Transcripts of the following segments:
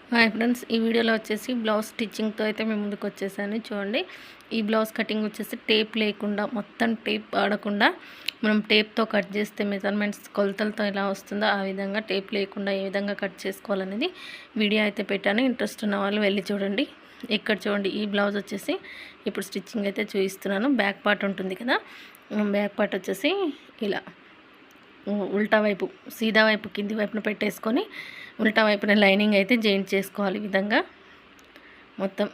Hi friends, ఈ వీడియోలో వచ్చేసి బ్లౌజ్ స్టిచ్చింగ్తో అయితే మేము ముందుకు వచ్చేసాను. చూడండి, ఈ బ్లౌజ్ కటింగ్ వచ్చేసి టేప్ లేకుండా, మొత్తం టేప్ ఆడకుండా మనం టేప్తో కట్ చేస్తే మెజర్మెంట్స్ కొలతలతో ఎలా వస్తుందో ఆ విధంగా టేప్ లేకుండా ఏ విధంగా కట్ చేసుకోవాలనేది వీడియో అయితే పెట్టాను. ఇంట్రెస్ట్ ఉన్న వాళ్ళు వెళ్ళి చూడండి. ఇక్కడ చూడండి, ఈ బ్లౌజ్ వచ్చేసి ఇప్పుడు స్టిచ్చింగ్ అయితే చూపిస్తున్నాను. బ్యాక్ పార్ట్ ఉంటుంది కదా, బ్యాక్ పార్ట్ వచ్చేసి ఇలా ఉల్టా వైపు, సీదా వైపు కింది వైపున పెట్టేసుకొని ఉల్టా వైపున లైనింగ్ అయితే జాయింట్ చేసుకోవాలి. ఈ విధంగా మొత్తం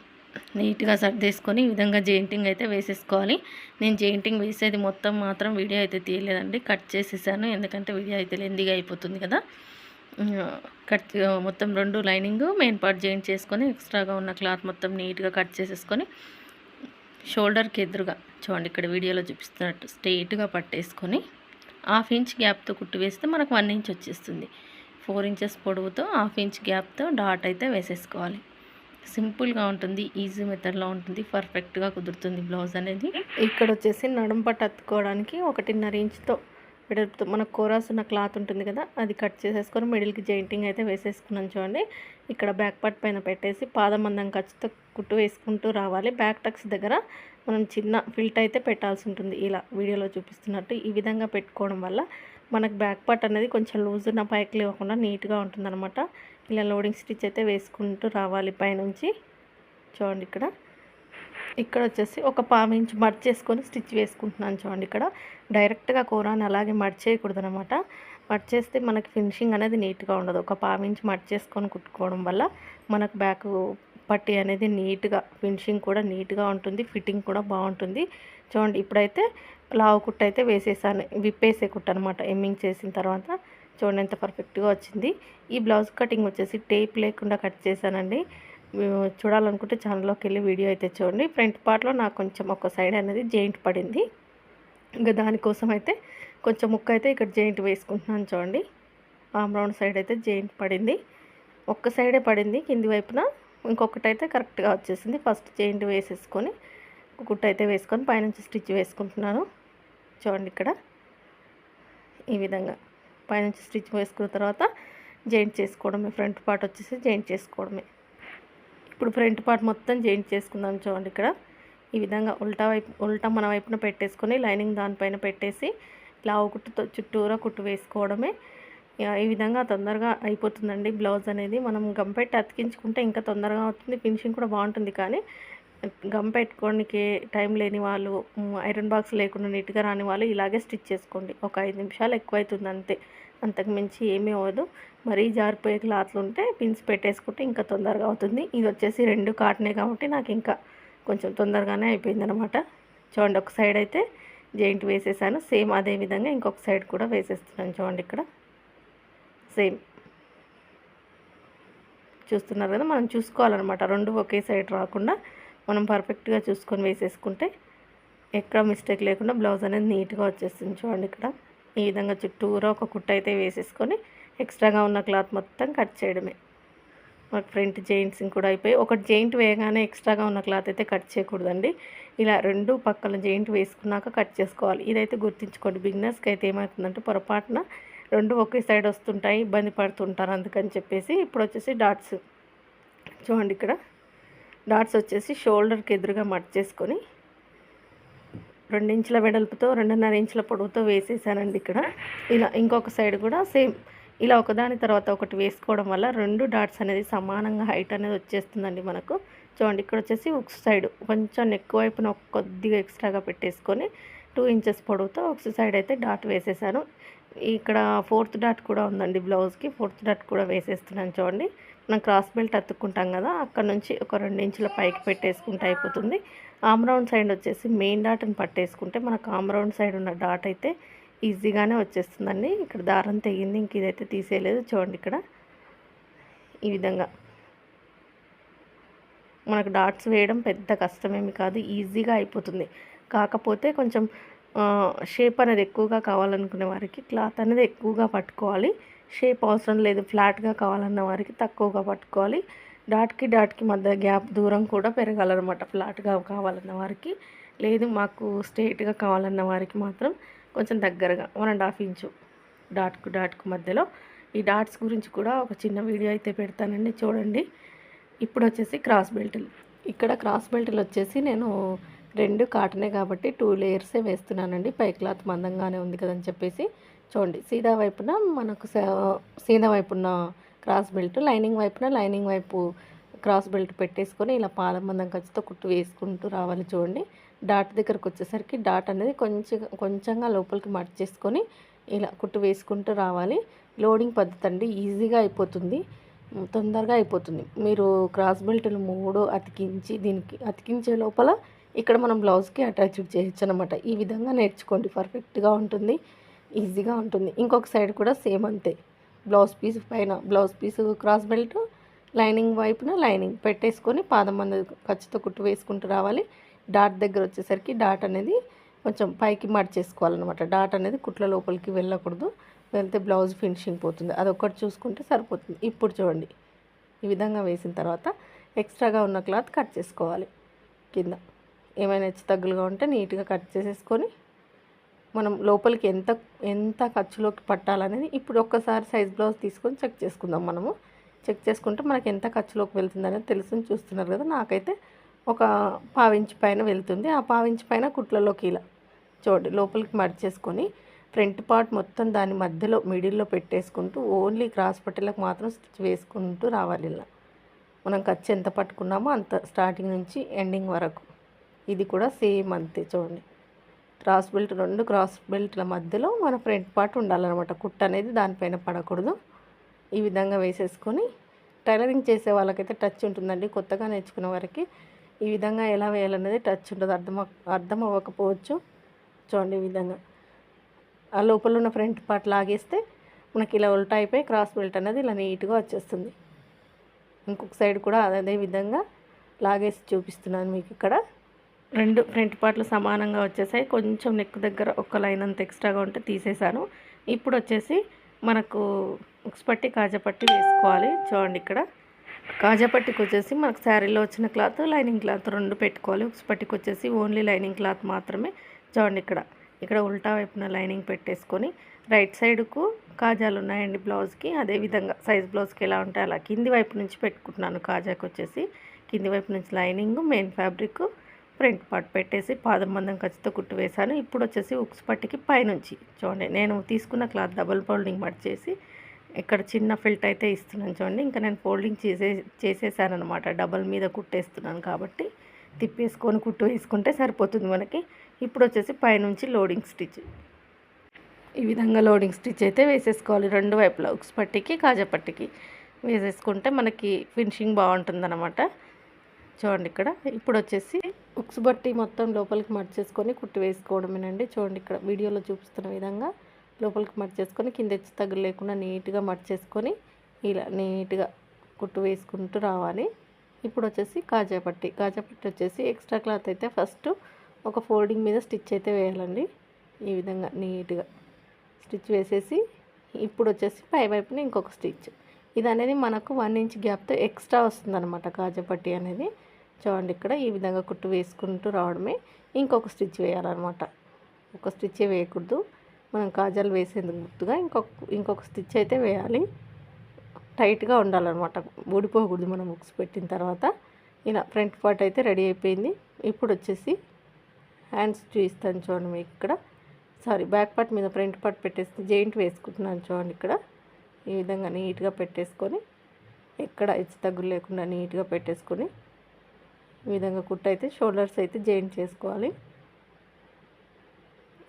నీట్గా సర్దేసుకొని ఈ విధంగా జాయింటింగ్ అయితే వేసేసుకోవాలి. నేను జాయింటింగ్ వేసేది మొత్తం మాత్రం వీడియో అయితే తీయలేదండి, కట్ చేసేసాను. ఎందుకంటే వీడియో అయితే లెందీగా అయిపోతుంది కదా. కట్ మొత్తం రెండు లైనింగ్ మెయిన్ పార్ట్ జాయింట్ చేసుకొని ఎక్స్ట్రాగా ఉన్న క్లాత్ మొత్తం నీట్గా కట్ చేసేసుకొని షోల్డర్కి ఎదురుగా చూడండి, ఇక్కడ వీడియోలో చూపిస్తున్నట్టు స్ట్రెయిట్గా పట్టేసుకొని 1/2 ఇంచ్ గ్యాప్తో కుట్టు వేస్తే మనకు 1 ఇంచ్ వచ్చేస్తుంది. 4 ఇంచెస్ పొడవుతో 1/2 ఇంచ్ గ్యాప్తో డాట్ అయితే వేసేసుకోవాలి. సింపుల్గా ఉంటుంది, ఈజీ మెథడ్లో ఉంటుంది, పర్ఫెక్ట్గా కుదురుతుంది బ్లౌజ్ అనేది. ఇక్కడ వచ్చేసి నడుం పట్టు అతుక్కోవడానికి 1.5 ఇంచ్తో వెడల్పుతో మనకు కోరాస్ ఉన్న క్లాత్ ఉంటుంది కదా, అది కట్ చేసేసుకొని మిడిల్కి జాయింటింగ్ అయితే వేసేసుకున్నాను. చూడండి, ఇక్కడ బ్యాక్ పార్ట్ పైన పెట్టేసి పాదం మందం ఖర్చుతో కుట్టు వేసుకుంటూ రావాలి. బ్యాక్ టక్స్ దగ్గర మనం చిన్న ఫిల్ట్ అయితే పెట్టాల్సి ఉంటుంది, ఇలా వీడియోలో చూపిస్తున్నట్టు. ఈ విధంగా పెట్టుకోవడం వల్ల మనకు బ్యాక్ పార్ట్ అనేది కొంచెం లూజ్ ఉన్న పైకి లేకుండా నీట్గా ఉంటుందన్నమాట. ఇలా లోడింగ్ స్టిచ్ అయితే వేసుకుంటూ రావాలి పైనుంచి. చూడండి, ఇక్కడ వచ్చేసి ఒక 1/4 ఇంచ్ మర్చ్ చేసుకొని స్టిచ్ వేసుకుంటున్నాను. చూడండి, ఇక్కడ డైరెక్ట్గా కూరని అలాగే మర్చ్ చేయకూడదు అనమాట. మర్చ్ చేస్తే మనకి ఫినిషింగ్ అనేది నీట్గా ఉండదు. ఒక 1/4 ఇంచ్ మర్చ్ చేసుకొని కుట్టుకోవడం వల్ల మనకు బ్యాక్ పట్టి అనేది నీట్గా, ఫినిషింగ్ కూడా నీట్గా ఉంటుంది, ఫిట్టింగ్ కూడా బాగుంటుంది. చూడండి, ఇప్పుడైతే లావు కుట్టు అయితే వేసేసాను, విప్పేసే కుట్టు అనమాట. ఎమ్మింగ్ చేసిన తర్వాత చూడండి ఎంత పర్ఫెక్ట్గా వచ్చింది. ఈ బ్లౌజ్ కటింగ్ వచ్చేసి టేప్ లేకుండా కట్ చేశానండి. చూడాలనుకుంటే ఛానల్లోకి వెళ్ళి వీడియో అయితే చూడండి. ఫ్రంట్ పార్ట్లో నాకు కొంచెం ఒక సైడ్ అనేది జాయింట్ పడింది, ఇంకా దానికోసం అయితే కొంచెం ముక్క అయితే ఇక్కడ జాయింట్ వేసుకుంటున్నాను. చూడండి, ఆమ్ రౌండ్ సైడ్ అయితే జాయింట్ పడింది, ఒక్క సైడే పడింది కింది వైపున, ఇంకొకటి అయితే కరెక్ట్గా వచ్చేసింది. ఫస్ట్ జాయింట్ వేసేసుకొని కుట్టు అయితే వేసుకొని పైనుంచి స్టిచ్ వేసుకుంటున్నాను. చూడండి, ఇక్కడ ఈ విధంగా పైనుంచి స్టిచ్ వేసుకున్న తర్వాత జాయింట్ చేసుకోవడమే. ఫ్రంట్ పార్ట్ వచ్చేసి జాయింట్ చేసుకోవడమే. ఇప్పుడు ఫ్రంట్ పార్ట్ మొత్తం జాయింట్ చేసుకుందాం. చూడండి, ఇక్కడ ఈ విధంగా ఉల్టా మన వైపున పెట్టేసుకొని లైనింగ్ దానిపైన పెట్టేసి లావు కుట్టుతో చుట్టూరా కుట్టు వేసుకోవడమే. ఈ విధంగా తొందరగా అయిపోతుందండి బ్లౌజ్ అనేది. మనం గమ్ పెట్టి అతికించుకుంటే ఇంకా తొందరగా అవుతుంది, ఫినిషింగ్ కూడా బాగుంటుంది. కానీ గమ్ పెట్టుకోవడానికి టైం లేని వాళ్ళు, ఐరన్ బాక్స్ లేకుండా నీట్గా రాని వాళ్ళు ఇలాగే స్టిచ్ చేసుకోండి. ఒక 5 నిమిషాలు ఎక్కువ అవుతుంది అంతే, అంతకు మించి ఏమీ అవ్వదు. మరీ జారిపోయే క్లాత్లు ఉంటే పిన్స్ పెట్టేసుకుంటే ఇంకా తొందరగా అవుతుంది. ఇది వచ్చేసి 2 కాటనే కాబట్టి నాకు ఇంకా కొంచెం తొందరగానే అయిపోయింది అనమాట. చూడండి, ఒక సైడ్ అయితే జాయింట్ వేసేసాను, సేమ్ అదే విధంగా ఇంకొక సైడ్ కూడా వేసేస్తున్నాను. చూడండి, ఇక్కడ సేమ్ చూస్తున్నారు కదా, మనం చూసుకోవాలన్నమాట. 2 ఒకే సైడ్ రాకుండా మనం పర్ఫెక్ట్గా చూసుకొని వేసేసుకుంటే ఎక్కడ మిస్టేక్ లేకుండా బ్లౌజ్ అనేది నీట్గా వచ్చేస్తుంది. చూడండి, ఇక్కడ ఈ విధంగా చుట్టూరా ఒక కుట్ట అయితే వేసేసుకొని ఎక్స్ట్రాగా ఉన్న క్లాత్ మొత్తం కట్ చేయడమే. మనకు ఫ్రంట్ జాయింట్స్ కూడా అయిపోయి, ఒకటి జాయింట్ వేయగానే ఎక్స్ట్రాగా ఉన్న క్లాత్ అయితే కట్ చేయకూడదండి. ఇలా 2 పక్కల జాయింట్ వేసుకున్నాక కట్ చేసుకోవాలి. ఇదైతే గుర్తుంచుకోండి. బిగినర్స్కి అయితే ఏమవుతుందంటే పొరపాటున 2 ఒకే సైడ్ వస్తుంటాయి, ఇబ్బంది పడుతుంటారు. అందుకని చెప్పేసి ఇప్పుడు వచ్చేసి డాట్స్. చూడండి, ఇక్కడ డాట్స్ వచ్చేసి షోల్డర్కి ఎదురుగా మట్ చేసుకొని 2 ఇంచుల వెడల్పుతో 2.5 ఇంచుల పొడవుతో వేసేసానండి. ఇక్కడ ఇలా ఇంకొక సైడ్ కూడా సేమ్ ఇలా ఒకదాని తర్వాత ఒకటి వేసుకోవడం వల్ల 2 డాట్స్ అనేది సమానంగా హైట్ అనేది వచ్చేస్తుందండి మనకు. చూడండి, ఇక్కడ వచ్చేసి ఒక సైడ్ కొంచెం నెక్ వైపున కొద్దిగా ఎక్స్ట్రాగా పెట్టేసుకొని 2 ఇంచెస్ పొడవుతో ఒక సైడ్ అయితే డాట్ వేసేసాను. ఇక్కడ 4th డాట్ కూడా ఉందండి బ్లౌజ్కి, 4th డాట్ కూడా వేసేస్తున్నాను. చూడండి, మనం క్రాస్ బెల్ట్ అతుక్కుంటాం కదా, అక్కడ నుంచి ఒక 2 ఇంచుల పైకి పెట్టేసుకుంటే అయిపోతుంది. ఆమ్ రౌండ్ సైడ్ వచ్చేసి మెయిన్ డాట్ని పట్టేసుకుంటే మనకు ఆమ్ రౌండ్ సైడ్ ఉన్న డాట్ అయితే ఈజీగానే వచ్చేస్తుందండి. ఇక్కడ దారం తెగింది, ఇంక ఇదైతే తీసేయలేదు. చూడండి, ఇక్కడ ఈ విధంగా మనకు డాట్స్ వేయడం పెద్ద కష్టమేమి కాదు, ఈజీగా అయిపోతుంది. కాకపోతే కొంచెం షేప్ అనేది ఎక్కువగా కావాలనుకునే వారికి క్లాత్ అనేది ఎక్కువగా పట్టుకోవాలి. షేప్ అవసరం లేదు, ఫ్లాట్గా కావాలన్న వారికి తక్కువగా పట్టుకోవాలి. డాట్కి మధ్య గ్యాప్ దూరం కూడా పెరగాలన్నమాట. ఫ్లాట్గా కావాలన్న వారికి, లేదు మాకు స్ట్రైట్గా కావాలన్న వారికి మాత్రం కొంచెం దగ్గరగా 1.5 ఇంచు డాట్కు మధ్యలో ఈ డాట్స్ గురించి కూడా ఒక చిన్న వీడియో అయితే పెడతానండి, చూడండి. ఇప్పుడు వచ్చేసి క్రాస్ బెల్టులు. ఇక్కడ క్రాస్ బెల్టులు వచ్చేసి నేను 2 కాటనే కాబట్టి 2 లేయర్సే వేస్తున్నానండి. పై క్లాత్ మందంగానే ఉంది కదని చెప్పేసి. చూడండి, సీదా వైపున మనకు సీదా వైపున క్రాస్ బెల్ట్, లైనింగ్ వైపు క్రాస్ బెల్ట్ పెట్టేసుకొని ఇలా పాదం మందం ఖర్చుతో కుట్టు వేసుకుంటూ రావాలి. చూడండి, డాట్ దగ్గరకు వచ్చేసరికి డాట్ అనేది కొంచెంగా లోపలికి మర్చేసుకొని ఇలా కుట్టు వేసుకుంటూ రావాలి. లోడింగ్ పద్ధతి అండి, ఈజీగా అయిపోతుంది, తొందరగా అయిపోతుంది. మీరు క్రాస్ బెల్ట్లు 3 అతికించి దీనికి అతికించే లోపల ఇక్కడ మనం బ్లౌజ్కి అటాచ్ చేయొచ్చు అనమాట. ఈ విధంగా నేర్చుకోండి, పర్ఫెక్ట్గా ఉంటుంది, ఈజీగా ఉంటుంది. ఇంకొక సైడ్ కూడా సేమ్ అంతే. Blouse piece cross belt, lining వైపున లైనింగ్ పెట్టేసుకొని పాదం మంద ఖర్చుతో కుట్టు వేసుకుంటూ రావాలి. డాట్ దగ్గర వచ్చేసరికి డాట్ అనేది కొంచెం పైకి మడిచేసుకోవాలన్నమాట. డాట్ అనేది కుట్ల లోపలికి వెళ్ళకూడదు, వెళ్తే బ్లౌజ్ ఫినిషింగ్ పోతుంది. అదొక్కటి చూసుకుంటే సరిపోతుంది. ఇప్పుడు చూడండి, ఈ విధంగా వేసిన తర్వాత ఎక్స్ట్రాగా ఉన్న క్లాత్ కట్ చేసుకోవాలి. కింద ఏమైనా హెచ్చు తగ్గులుగా ఉంటే నీట్గా కట్ చేసేసుకొని మనం లోపలికి ఎంత ఖర్చులోకి పట్టాలనేది ఇప్పుడు ఒక్కసారి సైజ్ బ్లౌజ్ తీసుకొని చెక్ చేసుకుందాం. చెక్ చేసుకుంటే మనకి ఎంత ఖర్చులోకి వెళ్తుంది అనేది తెలుసుని చూస్తున్నారు కదా. నాకైతే ఒక 1/2 ఇంచ్ పైన వెళ్తుంది. ఆ 1/2 ఇంచ్ పైన కుట్లలోకి ఇలా చూడండి లోపలికి మడిచేసుకొని ఫ్రంట్ పార్ట్ మొత్తం దాని మధ్యలో మిడిల్లో పెట్టేసుకుంటూ ఓన్లీ క్రాస్ పట్టెలకు మాత్రం స్టిచ్ వేసుకుంటూ రావాలి. ఇలా మనం ఖర్చు ఎంత పట్టుకున్నామో అంత స్టార్టింగ్ నుంచి ఎండింగ్ వరకు. ఇది కూడా సేమ్ అంతే. చూడండి, క్రాస్ బెల్ట్ 2 క్రాస్ బెల్ట్ల మధ్యలో మన ఫ్రంట్ పార్ట్ ఉండాలన్నమాట. కుట్ట అనేది దానిపైన పడకూడదు. ఈ విధంగా వేసేసుకొని టైలరింగ్ చేసే వాళ్ళకైతే టచ్ ఉంటుందండి. కొత్తగా నేర్చుకునే వారికి ఈ విధంగా ఎలా వేయాలనేది టచ్ ఉంటుంది, అర్థం అవ్వకపోవచ్చు. చూడండి, ఈ విధంగా ఆ లోపల ఉన్న ఫ్రంట్ పార్ట్ లాగేస్తే మనకి ఇలా ఉల్టా అయిపోయి క్రాస్ బెల్ట్ అనేది ఇలా నీట్గా వచ్చేస్తుంది. ఇంకొక సైడ్ కూడా అదే విధంగా లాగేసి చూపిస్తున్నాను మీకు. ఇక్కడ 2 ఫ్రంట్ పార్ట్లు సమానంగా వచ్చేసాయి. కొంచెం నెక్ దగ్గర ఒక లైన్ అంత ఎక్స్ట్రాగా ఉంటే తీసేసాను. ఇప్పుడు వచ్చేసి మనకు ఉక్స్ పట్టి కాజాపట్టి వేసుకోవాలి. చూడండి, ఇక్కడ కాజాపట్టికి వచ్చేసి మనకు శారీలో వచ్చిన క్లాత్, లైనింగ్ క్లాత్ 2 పెట్టుకోవాలి. ఉక్స్ పట్టికి వచ్చేసి ఓన్లీ లైనింగ్ క్లాత్ మాత్రమే. చూడండి, ఇక్కడ ఉల్టా వైపున లైనింగ్ పెట్టేసుకొని రైట్ సైడ్కు కాజాలు ఉన్నాయండి బ్లౌజ్కి. అదేవిధంగా సైజ్ బ్లౌజ్కి ఎలా ఉంటాయి అలా కింది వైపు నుంచి పెట్టుకుంటున్నాను. కాజాకి వచ్చేసి కింది వైపు నుంచి lining, main fabric, front part పెట్టేసి పాదం మందం ఖర్చుతో కుట్టు వేశాను. ఇప్పుడు వచ్చేసి ఉక్స్ పట్టికి పైనుంచి చూడండి, నేను తీసుకున్న క్లాత్ డబుల్ ఫోల్డింగ్ మడిచేసి ఇక్కడ చిన్న ఫిల్ట్ అయితే ఇస్తున్నాను. చూడండి, ఇంకా నేను ఫోల్డింగ్ చేసేసాను అనమాట. డబల్ మీద కుట్టేస్తున్నాను కాబట్టి తిప్పేసుకొని కుట్టు వేసుకుంటే సరిపోతుంది మనకి. ఇప్పుడు వచ్చేసి పైనుంచి లోడింగ్ స్టిచ్, ఈ విధంగా లోడింగ్ స్టిచ్ అయితే వేసేసుకోవాలి 2 వైపులా. ఉక్స్ పట్టికి కాజా పట్టికి వేసేసుకుంటే మనకి ఫినిషింగ్ బాగుంటుందన్నమాట. చూడండి, ఇప్పుడు వచ్చేసి ఉక్స్ బట్టి మొత్తం లోపలికి మడిచేసుకొని కుట్టు వేసుకోవడమేనండి. చూడండి, ఇక్కడ వీడియోలో చూపిస్తున్న విధంగా లోపలికి మడిచేసుకొని కింద హెచ్చు తగ్గులు లేకుండా నీట్గా మడిచేసుకొని ఇలా నీట్గా కుట్టు వేసుకుంటూ రావాలి. ఇప్పుడు వచ్చేసి కాజాపట్టి వచ్చేసి ఎక్స్ట్రా క్లాత్ అయితే ఫస్ట్ ఒక ఫోల్డింగ్ మీద స్టిచ్ అయితే వేయాలండి. ఈ విధంగా నీట్గా స్టిచ్ వేసేసి ఇప్పుడు వచ్చేసి పై వైపున ఇంకొక స్టిచ్. ఇది అనేది మనకు 1 ఇంచ్ గ్యాప్తో ఎక్స్ట్రా వస్తుందన్నమాట కాజాపట్టి అనేది. చూడండి, ఇక్కడ ఈ విధంగా కుట్టు వేసుకుంటూ రావడమే. ఇంకొక స్టిచ్ వేయాలన్నమాట, ఒక స్టిచ్ వేయకూడదు. మనం కాజాలు వేసేందుకు గుర్తుగా ఇంకొక స్టిచ్ అయితే వేయాలి. టైట్గా ఉండాలన్నమాట, ఊడిపోకూడదు మనం ఉక్స్ పెట్టిన తర్వాత. ఇలా ఫ్రంట్ పార్ట్ అయితే రెడీ అయిపోయింది. ఇప్పుడు వచ్చేసి హ్యాండ్స్ చూపిస్తాను. చూడండి, మీకు బ్యాక్ పార్ట్ మీద ఫ్రంట్ పార్ట్ పెట్టేసి జాయింట్ వేసుకుంటున్నాను. చూడండి, ఇక్కడ ఈ విధంగా నీట్గా పెట్టేసుకొని ఎక్కడ హెచ్చు తగ్గులు లేకుండా నీట్గా పెట్టేసుకొని ఈ విధంగా కుట్టు అయితే షోల్డర్స్ అయితే జాయింట్ చేసుకోవాలి.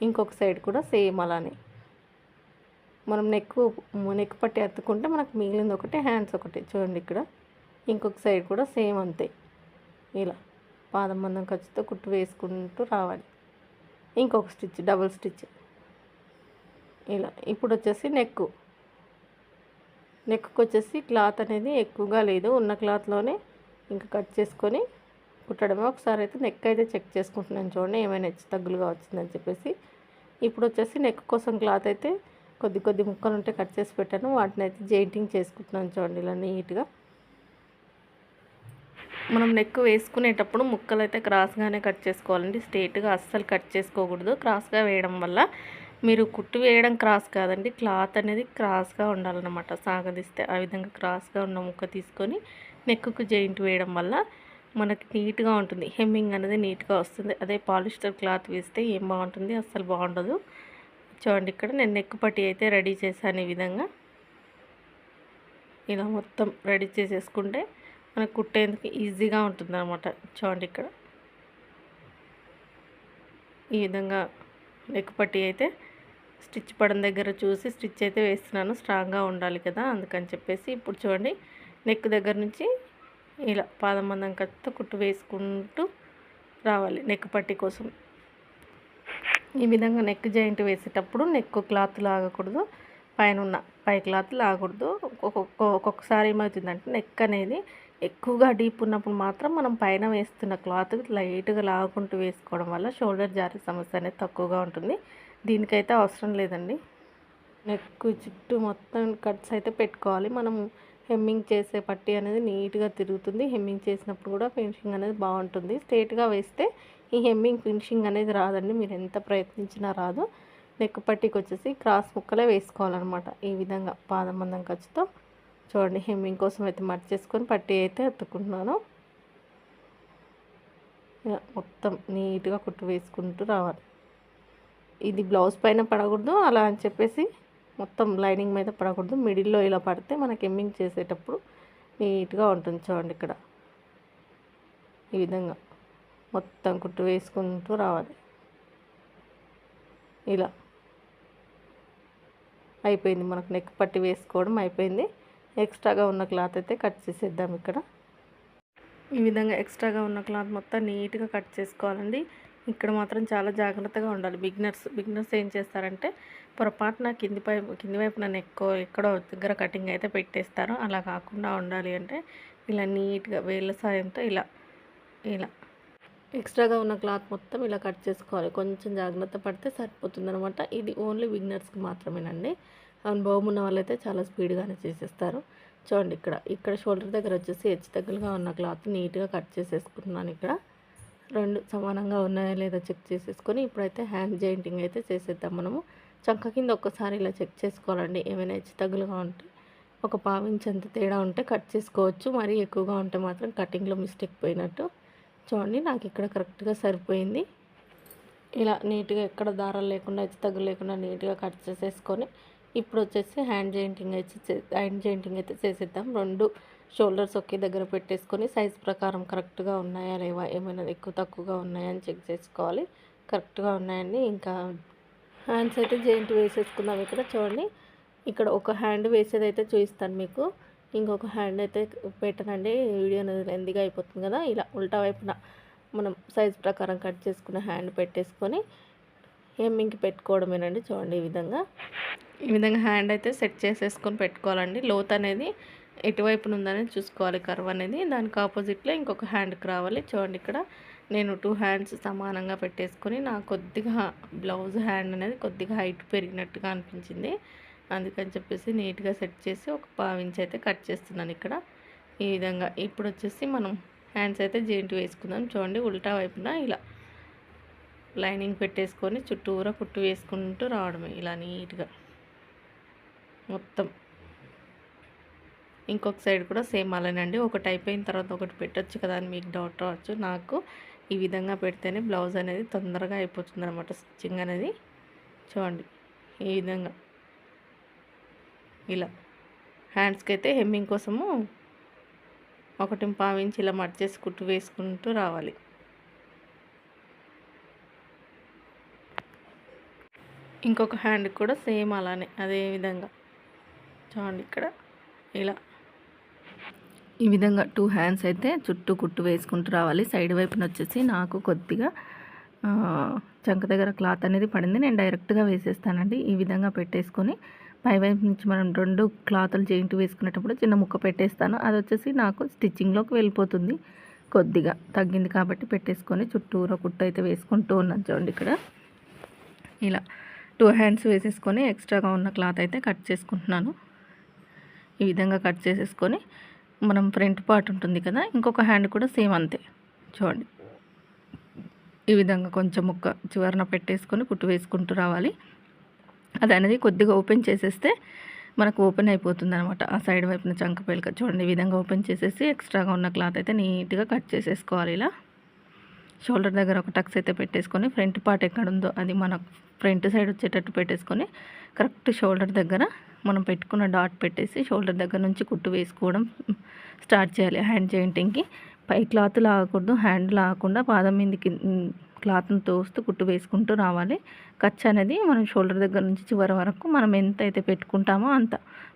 ఇంకొక సైడ్ కూడా సేమ్ అలానే మనం నెక్ పట్టి అత్తుకుంటే మనకు మిగిలింది ఒకటి, హ్యాండ్స్ ఒకటి. చూడండి, ఇక్కడ ఇంకొక సైడ్ కూడా సేమ్ అంతే. ఇలా పాదం మందం ఖర్చుతో కుట్టు వేసుకుంటూ రావాలి. ఇంకొక స్టిచ్, డబుల్ స్టిచ్ ఇలా. ఇప్పుడు వచ్చేసి నెక్కు వచ్చేసి క్లాత్ అనేది ఎక్కువగా లేదు, ఉన్న క్లాత్లోనే ఇంకా కట్ చేసుకొని కుట్టడమే. ఒకసారి అయితే నెక్ అయితే చెక్ చేసుకుంటున్నాను. చూడండి, ఏమైనా హెచ్చు తగ్గులుగా వచ్చిందని చెప్పేసి. ఇప్పుడు వచ్చేసి నెక్ కోసం క్లాత్ అయితే కొద్ది ముక్కలు ఉంటే కట్ చేసి పెట్టాను, వాటిని అయితే జాయింటింగ్ చేసుకుంటున్నాను. చూడండి, ఇలా నీట్గా మనం నెక్ వేసుకునేటప్పుడు ముక్కలు అయితే క్రాస్గానే కట్ చేసుకోవాలండి, స్ట్రైట్గా అస్సలు కట్ చేసుకోకూడదు. క్రాస్గా వేయడం వల్ల మీరు కుట్టు వేయడం క్రాస్ కాదండి, క్లాత్ అనేది క్రాస్గా ఉండాలన్నమాట. సాగదీస్తే ఆ విధంగా క్రాస్గా ఉన్న ముక్క తీసుకొని నెక్కు జాయింట్ వేయడం వల్ల మనకి నీట్గా ఉంటుంది. హెమ్మింగ్ అనేది నీట్గా వస్తుంది. అదే పాలిస్టర్ క్లాత్ వేస్తే ఏం బాగుంటుంది, అస్సలు బాగుండదు. చూడండి ఇక్కడ నేను నెక్ పట్టి అయితే రెడీ చేశాను. ఈ విధంగా ఇలా మొత్తం రెడీ చేసేసుకుంటే మనకు కుట్టేందుకు ఈజీగా ఉంటుంది అనమాట. చూడండి ఇక్కడ ఈ విధంగా నెక్ పట్టి అయితే స్టిచ్ పడిన దగ్గర చూసి స్టిచ్ అయితే వేస్తున్నాను. స్ట్రాంగ్గా ఉండాలి కదా, అందుకని చెప్పేసి. ఇప్పుడు చూడండి నెక్ దగ్గర నుంచి ఇలా పాదం మందం కత్తితో కుట్టు వేసుకుంటూ రావాలి నెక్ పట్టి కోసం. ఈ విధంగా నెక్ జాయింట్ వేసేటప్పుడు నెక్ క్లాత్ లాగకూడదు, పైన ఉన్న పై క్లాత్ లాగకూడదు. ఒక్కొక్కసారి ఏమవుతుందంటే నెక్ అనేది ఎక్కువగా డీప్ ఉన్నప్పుడు మాత్రం మనం పైన వేస్తున్న క్లాత్ లైట్గా లాగుకుంటూ వేసుకోవడం వల్ల షోల్డర్ జారే సమస్య అనేది తక్కువగా ఉంటుంది. దీనికైతే అవసరం లేదండి. నెక్ చుట్టూ మొత్తం కట్స్ అయితే పెట్టుకోవాలి. మనం హెమ్మింగ్ చేసే పట్టి అనేది నీట్గా తిరుగుతుంది. హెమ్మింగ్ చేసినప్పుడు కూడా ఫినిషింగ్ అనేది బాగుంటుంది. స్ట్రేట్గా వేస్తే ఈ హెమ్మింగ్ ఫినిషింగ్ అనేది రాదండి, మీరు ఎంత ప్రయత్నించినా రాదు. నెక్ పట్టికి వచ్చేసి క్రాస్ ముక్కలే వేసుకోవాలన్నమాట. ఈ విధంగా పాదం మందం ఖర్చుతో చూడండి హెమ్మింగ్ కోసం అయితే మర్చేసుకొని పట్టి అయితే ఎత్తుకుంటున్నాను. మొత్తం నీట్గా కుట్టు వేసుకుంటూ రావాలి. ఇది బ్లౌజ్ పైన పడకూడదు, అలా అని చెప్పేసి మొత్తం లైనింగ్ మీద పడకూడదు. మిడిల్లో ఇలా పడితే మనకి హెమ్మింగ్ చేసేటప్పుడు నీట్గా ఉంటుంది. చూడండి ఇక్కడ ఈ విధంగా మొత్తం కుట్టు వేసుకుంటూ రావాలి. ఇలా అయిపోయింది, మనకు నెక్ పట్టి వేసుకోవడం అయిపోయింది. ఎక్స్ట్రాగా ఉన్న క్లాత్ అయితే కట్ చేసేద్దాం. ఇక్కడ ఈ విధంగా ఎక్స్ట్రాగా ఉన్న క్లాత్ మొత్తం నీట్గా కట్ చేసుకోవాలండి. ఇక్కడ మాత్రం చాలా జాగ్రత్తగా ఉండాలి. బిగినర్స్ ఏం చేస్తారంటే పొరపాటున కింది వైపున ఎక్కడో దగ్గర కటింగ్ అయితే పెట్టేస్తారు. అలా కాకుండా ఉండాలి అంటే ఇలా నీట్గా వేళ్ళ సాయంతో ఇలా ఎక్స్ట్రాగా ఉన్న క్లాత్ మొత్తం ఇలా కట్ చేసుకోవాలి. కొంచెం జాగ్రత్త పడితే సరిపోతుంది అనమాట. ఇది ఓన్లీ బిగినర్స్కి మాత్రమేనండి. అనుభవం ఉన్న వాళ్ళైతే చాలా స్పీడ్గానే చేసేస్తారు. చూడండి ఇక్కడ షోల్డర్ దగ్గర వచ్చేసి హెచ్చు తగ్గులుగా ఉన్న క్లాత్ నీట్గా కట్ చేసేసుకుంటున్నాను. ఇక్కడ రెండు సమానంగా ఉన్నాయా లేదా చెక్ చేసేసుకొని ఇప్పుడైతే హ్యాండ్ జాయింటింగ్ అయితే చేసేద్దాం. మనము చంక కింద ఒక్కసారి ఇలా చెక్ చేసుకోవాలండి. ఏమైనా హెచ్చు తగ్గులుగా ఉంటే ఒక పావించి అంత తేడా ఉంటే కట్ చేసుకోవచ్చు. మరీ ఎక్కువగా ఉంటే మాత్రం కటింగ్లో మిస్టేక్ పోయినట్టు. చూడండి నాకు ఇక్కడ కరెక్ట్గా సరిపోయింది. ఇలా నీట్గా ఎక్కడ దారాలు లేకుండా హెచ్చు తగ్గులు లేకుండా నీట్గా కట్ చేసేసుకొని ఇప్పుడు వచ్చేసి హ్యాండ్ జాయింటింగ్ అయితే చేసేద్దాం. రెండు షోల్డర్స్ ఒకే దగ్గర పెట్టేసుకొని సైజ్ ప్రకారం కరెక్ట్గా ఉన్నాయా లేవా, ఏమైనా ఎక్కువ తక్కువగా ఉన్నాయా అని చెక్ చేసుకోవాలి. కరెక్ట్గా ఉన్నాయండి. ఇంకా హ్యాండ్స్ అయితే జాయింట్ వేసేసుకుందాం. ఇక్కడ చూడండి ఇక్కడ ఒక హ్యాండ్ వేసేది అయితే చూపిస్తాను మీకు, ఇంకొక హ్యాండ్ అయితే పెట్టనండి. వీడియో అనేది లెంతీగా అయిపోతుంది కదా. ఇలా ఉల్టా వైపున మనం సైజ్ ప్రకారం కట్ చేసుకున్న హ్యాండ్ పెట్టేసుకొని హెమ్మింగ్కి పెట్టుకోవడమేనండి. చూడండి ఈ విధంగా హ్యాండ్ అయితే సెట్ చేసేసుకొని పెట్టుకోవాలండి. లోత్ అనేది ఎటువైపున ఉందనేది చూసుకోవాలి. కర్వ్ అనేది దానికి ఆపోజిట్లో ఇంకొక హ్యాండ్కి రావాలి. చూడండి ఇక్కడ నేను 2 హ్యాండ్స్ సమానంగా పెట్టేసుకొని నాకు కొద్దిగా బ్లౌజ్ హ్యాండ్ అనేది కొద్దిగా హైట్ పెరిగినట్టుగా అనిపించింది. అందుకని చెప్పేసి నీట్గా సెట్ చేసి ఒక 1/2 ఇంచ్ అయితే కట్ చేస్తున్నాను ఇక్కడ. ఈ విధంగా ఇప్పుడు వచ్చేసి మనం హ్యాండ్స్ అయితే జాయింట్ వేసుకుందాం. చూడండి ఉల్టా వైపున ఇలా లైనింగ్ పెట్టేసుకొని చుట్టూరా కుట్టు వేసుకుంటూ రావడమే ఇలా నీట్గా మొత్తం. ఇంకొక సైడ్ కూడా సేమ్ అలానండి. ఒకటి అయిపోయిన తర్వాత ఒకటి పెట్టచ్చు కదా అని మీకు డౌట్ రావచ్చు. నాకు ఈ విధంగా పెడితేనే బ్లౌజ్ అనేది తొందరగా అయిపోతుంది అనమాట, స్టిచ్చింగ్ అనేది. చూడండి ఈ విధంగా ఇలా హ్యాండ్స్కి అయితే హెమ్మింగ్ కోసము 1.5 ఇంచ్ ఇలా మర్చేసి కుట్టు వేసుకుంటూ రావాలి. ఇంకొక హ్యాండ్ కూడా సేమ్ అలానే అదే విధంగా చూడండి ఇక్కడ ఇలా ఈ విధంగా 2 హ్యాండ్స్ అయితే చుట్టూ కుట్టు వేసుకుంటూ రావాలి. సైడ్ వైపున వచ్చేసి నాకు కొద్దిగా చంక దగ్గర క్లాత్ అనేది పడింది, నేను డైరెక్ట్గా వేసేస్తానండి. ఈ విధంగా పెట్టేసుకొని పై వైపు నుంచి మనం 2 క్లాతులు జాయింట్ వేసుకునేటప్పుడు చిన్న ముక్క పెట్టేస్తాను. అది వచ్చేసి నాకు స్టిచ్చింగ్లోకి వెళ్ళిపోతుంది. కొద్దిగా తగ్గింది కాబట్టి పెట్టేసుకొని చుట్టూరా కుట్టు అయితే వేసుకుంటూ ఉన్నాను. చూడండి ఇక్కడ ఇలా 2 హ్యాండ్స్ వేసేసుకొని ఎక్స్ట్రాగా ఉన్న క్లాత్ అయితే కట్ చేసుకుంటున్నాను. ఈ విధంగా కట్ చేసేసుకొని మనం ఫ్రంట్ పార్ట్ ఉంటుంది కదా, ఇంకొక హ్యాండ్ కూడా సేమ్ అంతే. చూడండి ఈ విధంగా కొంచెం ముక్క చివరన పెట్టేసుకొని కుట్టు వేసుకుంటూ రావాలి. అది అనేది కొద్దిగా ఓపెన్ చేసేస్తే మనకు ఓపెన్ అయిపోతుంది అనమాట. ఆ సైడ్ వైపున చంక పేలిక చూడండి, ఈ విధంగా ఓపెన్ చేసేసి ఎక్స్ట్రాగా ఉన్న క్లాత్ అయితే నీట్గా కట్ చేసేసుకోవాలి. ఇలా షోల్డర్ దగ్గర ఒక టక్స్ అయితే పెట్టేసుకొని ఫ్రంట్ పార్ట్ ఎక్కడ ఉందో అది మన ఫ్రంట్ సైడ్ వచ్చేటట్టు పెట్టేసుకొని కరెక్ట్ షోల్డర్ దగ్గర మనం పెట్టుకున్న డాట్ పెట్టేసి షోల్డర్ దగ్గర నుంచి కుట్టు వేసుకోవడం స్టార్ట్ చేయాలి. హ్యాండ్ జాయింటింగ్కి పై క్లాత్ లాగకూడదు, హ్యాండ్ లాగకుండా పాదం మీదకి క్లాత్ను తోస్తూ కుట్టు వేసుకుంటూ రావాలి. ఖర్చు అనేది మనం షోల్డర్ దగ్గర నుంచి చివరి వరకు మనం ఎంత అయితే పెట్టుకుంటామో అంత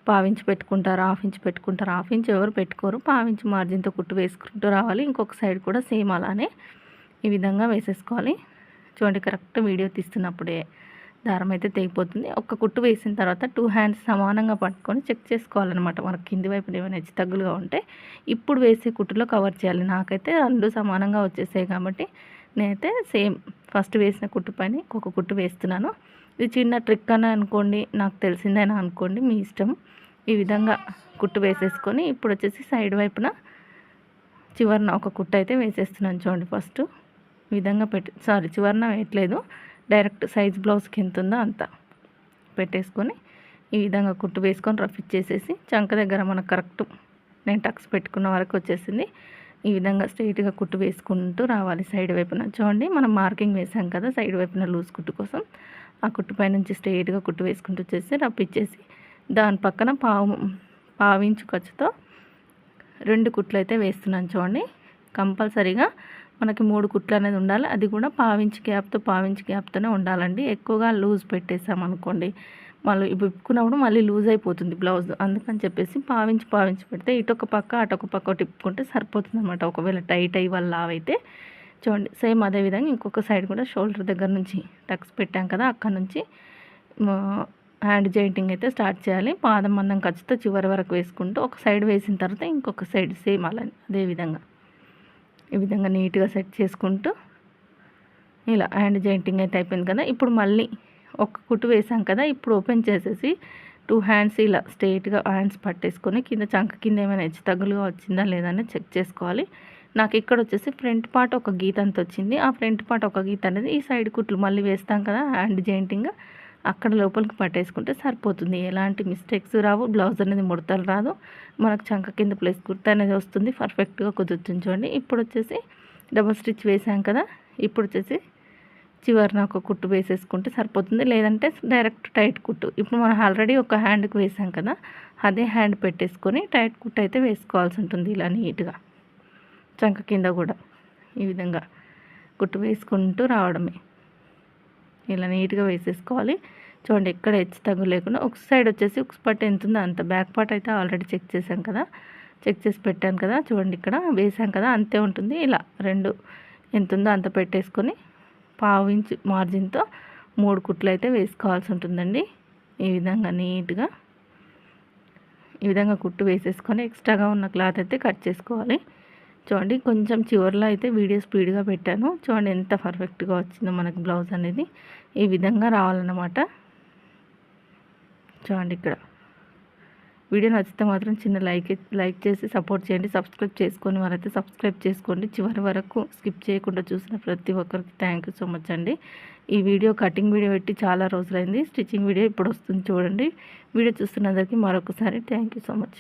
పావించి పెట్టుకుంటారు, హాఫ్ ఇంచ్ పెట్టుకుంటారు. హాఫ్ ఇంచ్ ఎవరు పెట్టుకోరు, పావించి మార్జిన్తో కుట్టు వేసుకుంటూ రావాలి. ఇంకొక సైడ్ కూడా సేమ్ అలానే ఈ విధంగా వేసేసుకోవాలి. చూడండి, కరెక్ట్ వీడియో తీస్తున్నప్పుడే దారం అయితే తెగిపోతుంది. ఒక కుట్టు వేసిన తర్వాత 2 హ్యాండ్స్ సమానంగా పట్టుకొని చెక్ చేసుకోవాలన్నమాట. మనకు కింది వైపున ఏమైనా హెచ్చు తగ్గులుగా ఉంటే ఇప్పుడు వేసే కుట్టులో కవర్ చేయాలి. నాకైతే 2 సమానంగా వచ్చేసాయి కాబట్టి నేనైతే సేమ్ ఫస్ట్ వేసిన కుట్టు పైన ఇంకొక కుట్టు వేస్తున్నాను. ఇది చిన్న ట్రిక్ అని అనుకోండి, నాకు తెలిసిందేనా అనుకోండి, మీ ఇష్టం. ఈ విధంగా కుట్టు వేసేసుకొని ఇప్పుడు వచ్చేసి సైడ్ వైపున చివరన ఒక కుట్టు అయితే వేసేస్తున్నాను. చూడండి, ఫస్ట్ ఈ విధంగా చివరన వేయట్లేదు, డైరెక్ట్ సైజ్ బ్లౌజ్కి ఎంత ఉందో అంత పెట్టేసుకొని ఈ విధంగా కుట్టు వేసుకొని రఫ్ ఇచ్చేసేసి చంక దగ్గర మనకు కరెక్ట్ నేను టక్స్ పెట్టుకున్న వరకు వచ్చేసింది. ఈ విధంగా స్ట్రైట్గా కుట్టు వేసుకుంటూ రావాలి సైడ్ వైపున. చూడండి, మనం మార్కింగ్ వేసాం కదా సైడ్ వైపున లూజ్ కుట్టు కోసం, ఆ కుట్టు పై నుంచి స్ట్రైట్గా కుట్టు వేసుకుంటూ వచ్చేసి రఫ్ ఇచ్చేసి దాని పక్కన పావించు ఖర్చుతో 2 కుట్లు అయితే వేస్తున్నాను. చూడండి, కంపల్సరీగా మనకి 3 కుట్లు అనేది ఉండాలి. అది కూడా పావించి గ్యాప్తోనే ఉండాలండి. ఎక్కువగా లూజ్ పెట్టేసామనుకోండి మళ్ళీ విప్పుకున్నప్పుడు మళ్ళీ లూజ్ అయిపోతుంది బ్లౌజ్. అందుకని చెప్పేసి పావించి పెడితే ఇటొక పక్క అటొక పక్క తిప్పుకుంటే సరిపోతుంది అనమాట. ఒకవేళ టైట్ అయ్యి వల్ల అయితే చూడండి, సేమ్ అదేవిధంగా ఇంకొక సైడ్ కూడా షోల్డర్ దగ్గర నుంచి టక్స్ పెట్టాం కదా, అక్కడ నుంచి హ్యాండ్ జాయింటింగ్ అయితే స్టార్ట్ చేయాలి. పాదం మందం ఖర్చుతో చివరి వరకు వేసుకుంటూ ఒక సైడ్ వేసిన తర్వాత ఇంకొక సైడ్ సేమ్ అలా అదేవిధంగా ఈ విధంగా నీట్గా సెట్ చేసుకుంటూ ఇలా హ్యాండ్ జాయింటింగ్ అయితే అయిపోయింది కదా. ఇప్పుడు మళ్ళీ ఒక కుట్టు వేసాం కదా, ఇప్పుడు ఓపెన్ చేసేసి 2 హ్యాండ్స్ ఇలా స్ట్రైట్గా హ్యాండ్స్ పట్టేసుకొని కింద చంక కింద ఏమైనా హెచ్చు తగ్గులుగా వచ్చిందా లేదా అని చెక్ చేసుకోవాలి. నాకు ఇక్కడ వచ్చేసి ఫ్రంట్ పార్ట్ ఒక గీత అంత వచ్చింది. ఆ ఫ్రంట్ పార్ట్ ఒక గీత అనేది ఈ సైడ్ కుట్లు మళ్ళీ వేస్తాం కదా హ్యాండ్ జాయింటింగ్, అక్కడ లోపలికి పట్టేసుకుంటే సరిపోతుంది. ఎలాంటి మిస్టేక్స్ రావు, బ్లౌజ్ అనేది ముడతలు రాదు, మనకు చంక కింద ప్లేస్ కుర్తా అనేది వస్తుంది, పర్ఫెక్ట్గా కుదురుతుంది. చూడండి, ఇప్పుడు వచ్చేసి డబుల్ స్టిచ్ వేసాం కదా, ఇప్పుడు వచ్చేసి చివరిన ఒక కుట్టు వేసేసుకుంటే సరిపోతుంది. లేదంటే డైరెక్ట్ టైట్ కుట్టు, ఇప్పుడు మనం ఆల్రెడీ ఒక హ్యాండ్కి వేసాం కదా, అదే హ్యాండ్ పెట్టేసుకొని టైట్ కుట్టు అయితే వేసుకోవాల్సి ఉంటుంది. ఇలా నీట్గా చంక కింద కూడా ఈ విధంగా కుట్టు వేసుకుంటూ రావడమే. ఇలా నీట్గా వేసేసుకోవాలి. చూడండి, ఎక్కడ హెచ్చు తగ్గు లేకుండా ఒక సైడ్ వచ్చేసి ఉక్స్ పార్ట్ ఎంత ఉందో అంత, బ్యాక్ పార్ట్ అయితే ఆల్రెడీ చెక్ చేసాం కదా, చెక్ చేసి పెట్టాను కదా. చూడండి, ఇక్కడ వేసాం కదా అంతే ఉంటుంది. ఇలా 2 ఎంత ఉందో అంత పెట్టేసుకొని 1/2 ఇంచ్ మార్జిన్తో 3 కుట్లు అయితే వేసుకోవాల్సి ఉంటుందండి. ఈ విధంగా నీట్గా ఈ విధంగా కుట్టు వేసేసుకొని ఎక్స్ట్రాగా ఉన్న క్లాత్ అయితే కట్ చేసుకోవాలి. చూడండి, కొంచెం చివరిలో అయితే వీడియో స్పీడ్గా పెట్టాను. చూడండి ఎంత పర్ఫెక్ట్గా వచ్చిందో మనకి బ్లౌజ్ అనేది. ఈ విధంగా రావాలన్నమాట. చూడండి, ఇక్కడ వీడియో నచ్చితే మాత్రం చిన్న లైక్ చేసి సపోర్ట్ చేయండి. సబ్స్క్రైబ్ చేసుకొని వారైతే సబ్స్క్రైబ్ చేసుకోండి. చివరి వరకు స్కిప్ చేయకుండా చూసిన ప్రతి ఒక్కరికి థ్యాంక్ యూ సో మచ్ అండి. ఈ వీడియో కటింగ్ వీడియో పెట్టి చాలా రోజులైంది. స్టిచ్చింగ్ వీడియో ఇప్పుడు వస్తుంది చూడండి. వీడియో చూస్తున్నందరికీ మరొకసారి థ్యాంక్ యూ సో మచ్.